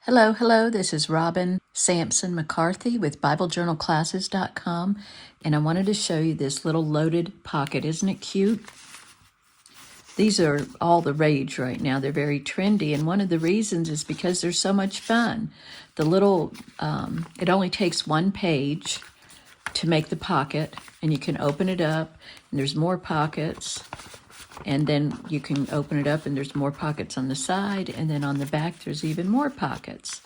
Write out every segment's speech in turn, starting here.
Hello, hello, this is Robin Sampson McCarthy with BibleJournalClasses.com, and I wanted to show you this little loaded pocket. Isn't it cute? These are all the rage right now. They're very trendy, and one of the reasons is because they're so much fun. The little, it only takes one page to make the pocket, and you can open it up, and there's more pockets. And then you can open it up and there's more pockets on the side, and then on the back there's even more pockets.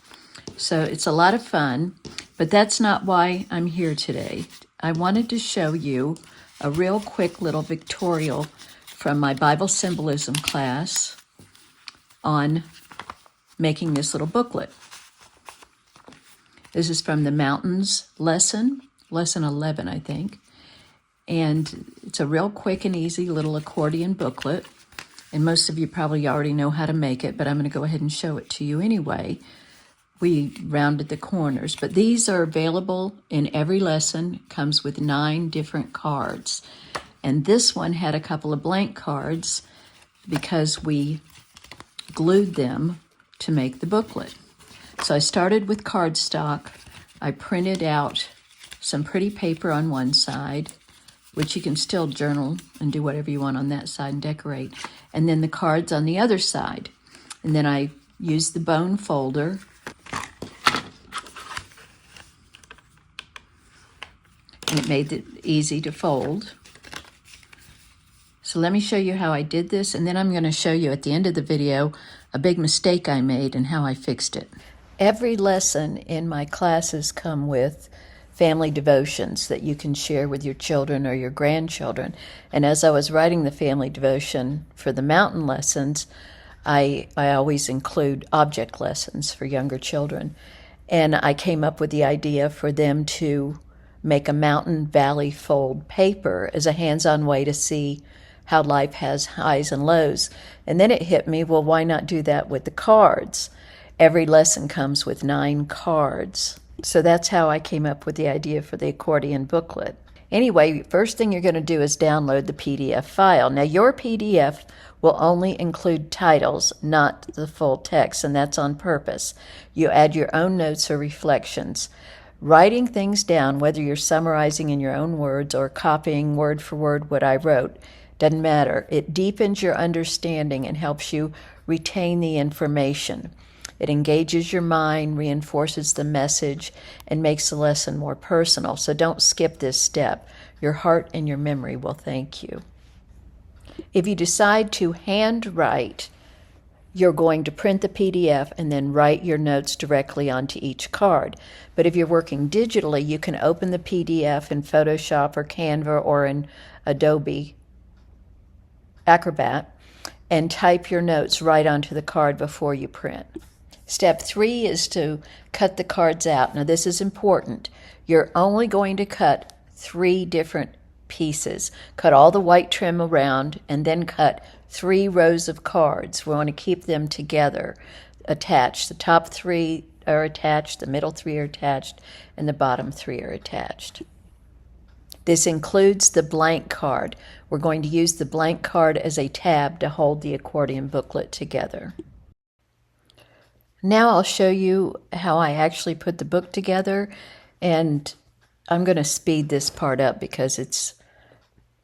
So it's a lot of fun, but that's not why I'm here today. I wanted to show you a real quick little pictorial from my Bible symbolism class on making this little booklet. This is from the Mountains lesson 11, I think. And it's a real quick and easy little accordion booklet. And most of you probably already know how to make it, but I'm going to go ahead and show it to you anyway. We rounded the corners, but these are available in every lesson. Comes with 9 different cards. And this one had a couple of blank cards because we glued them to make the booklet. So I started with cardstock. I printed out some pretty paper on one side, which you can still journal and do whatever you want on that side and decorate. And then the cards on the other side. And then I used the bone folder. And it made it easy to fold. So let me show you how I did this, and then I'm going to show you at the end of the video a big mistake I made and how I fixed it. Every lesson in my classes come with family devotions that you can share with your children or your grandchildren. And as I was writing the family devotion for the mountain lessons, I always include object lessons for younger children. And I came up with the idea for them to make a mountain valley fold paper as a hands-on way to see how life has highs and lows. And then it hit me, well, why not do that with the cards? Every lesson comes with 9 cards. So that's how I came up with the idea for the accordion booklet. Anyway, first thing you're going to do is download the PDF file. Now, your PDF will only include titles, not the full text, and that's on purpose. You add your own notes or reflections. Writing things down, whether you're summarizing in your own words or copying word for word what I wrote, doesn't matter. It deepens your understanding and helps you retain the information. It engages your mind, reinforces the message, and makes the lesson more personal. So don't skip this step. Your heart and your memory will thank you. If you decide to handwrite, you're going to print the PDF and then write your notes directly onto each card. But if you're working digitally, you can open the PDF in Photoshop or Canva or in Adobe Acrobat and type your notes right onto the card before you print. Step 3 is to cut the cards out. Now this is important. You're only going to cut 3 different pieces. Cut all the white trim around and then cut 3 rows of cards. We want to keep them together, attached. The top 3 are attached, the middle 3 are attached, and the bottom 3 are attached. This includes the blank card. We're going to use the blank card as a tab to hold the accordion booklet together. Now I'll show you how I actually put the book together, and I'm going to speed this part up because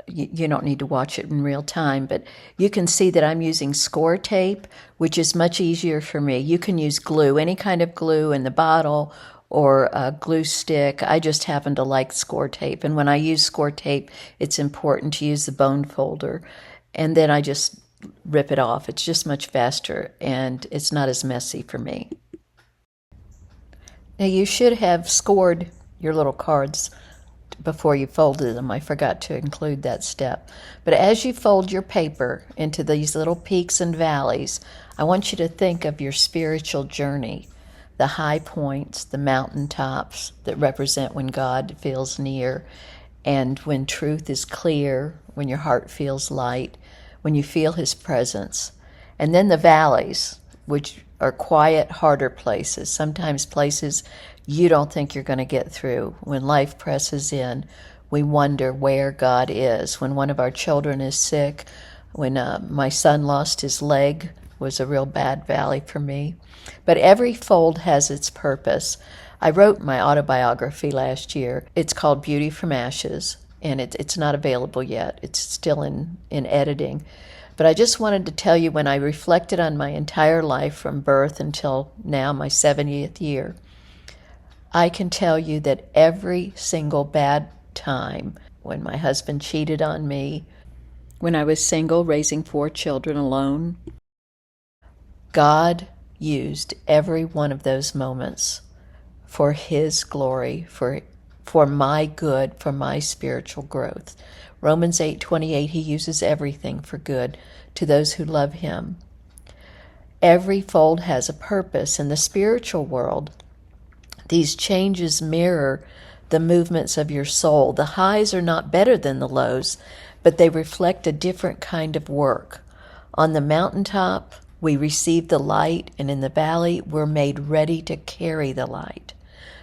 you don't need to watch it in real time, but you can see that I'm using score tape, which is much easier for me. You can use glue, any kind of glue in the bottle or a glue stick. I just happen to like score tape, and when I use score tape, it's important to use the bone folder, and then I just rip it off. It's just much faster and it's not as messy for me. Now you should have scored your little cards before you folded them. I forgot to include that step. But as you fold your paper into these little peaks and valleys, I want you to think of your spiritual journey, the high points, the mountaintops that represent when God feels near and when truth is clear, when your heart feels light, when you feel His presence. And then the valleys, which are quiet, harder places, sometimes places you don't think you're going to get through. When life presses in, we wonder where God is. When one of our children is sick, when my son lost his leg was a real bad valley for me. But every fold has its purpose. I wrote my autobiography last year. It's called Beauty from Ashes, and it's not available yet. It's still in editing. But I just wanted to tell you, when I reflected on my entire life from birth until now, my 70th year, I can tell you that every single bad time, when my husband cheated on me, when I was single, raising 4 children alone, God used every one of those moments for His glory, for my good, for my spiritual growth. Romans 8:28, He uses everything for good to those who love Him. Every fold has a purpose. In the spiritual world, these changes mirror the movements of your soul. The highs are not better than the lows, but they reflect a different kind of work. On the mountaintop, we receive the light, and in the valley, we're made ready to carry the light.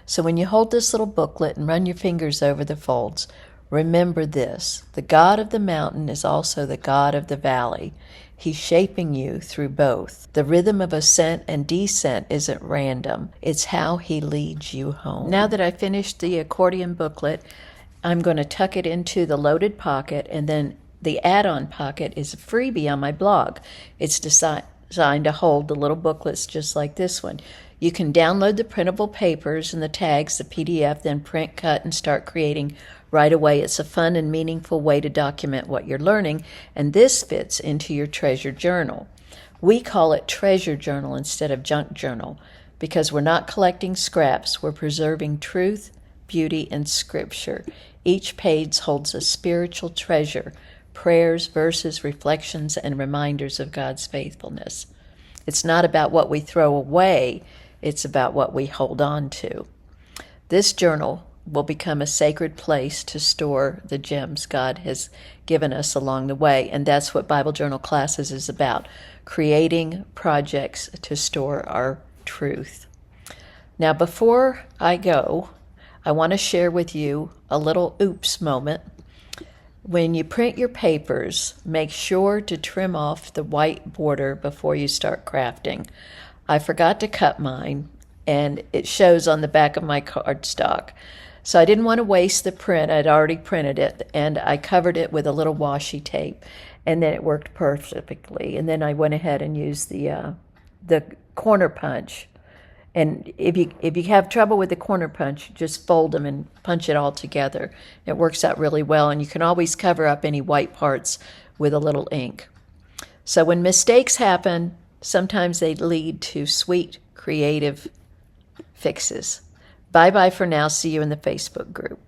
So when you hold this little booklet and run your fingers over the folds, remember this: the God of the mountain is also the God of the valley. He's shaping you through both. The rhythm of ascent and descent isn't random. It's how He leads you home. Now that I finished the accordion booklet, I'm going to tuck it into the loaded pocket, and then the add-on pocket is a freebie on my blog. It's designed to hold the little booklets just like this one. You can download the printable papers and the tags, the PDF, then print, cut, and start creating right away. It's a fun and meaningful way to document what you're learning, and this fits into your treasure journal. We call it treasure journal instead of junk journal because we're not collecting scraps. We're preserving truth, beauty, and scripture. Each page holds a spiritual treasure: prayers, verses, reflections, and reminders of God's faithfulness. It's not about what we throw away, it's about what we hold on to. This journal will become a sacred place to store the gems God has given us along the way, and that's what Bible Journal Classes is about: creating projects to store our truth. Now, before I go, I want to share with you a little oops moment. When you print your papers, make sure to trim off the white border before you start crafting. I forgot to cut mine, and it shows on the back of my cardstock. So I didn't want to waste the print. I'd already printed it, and I covered it with a little washi tape, and then it worked perfectly. And then I went ahead and used the corner punch. And if you have trouble with the corner punch, just fold them and punch it all together. It works out really well, and you can always cover up any white parts with a little ink. So when mistakes happen, sometimes they lead to sweet, creative fixes. Bye-bye for now. See you in the Facebook group.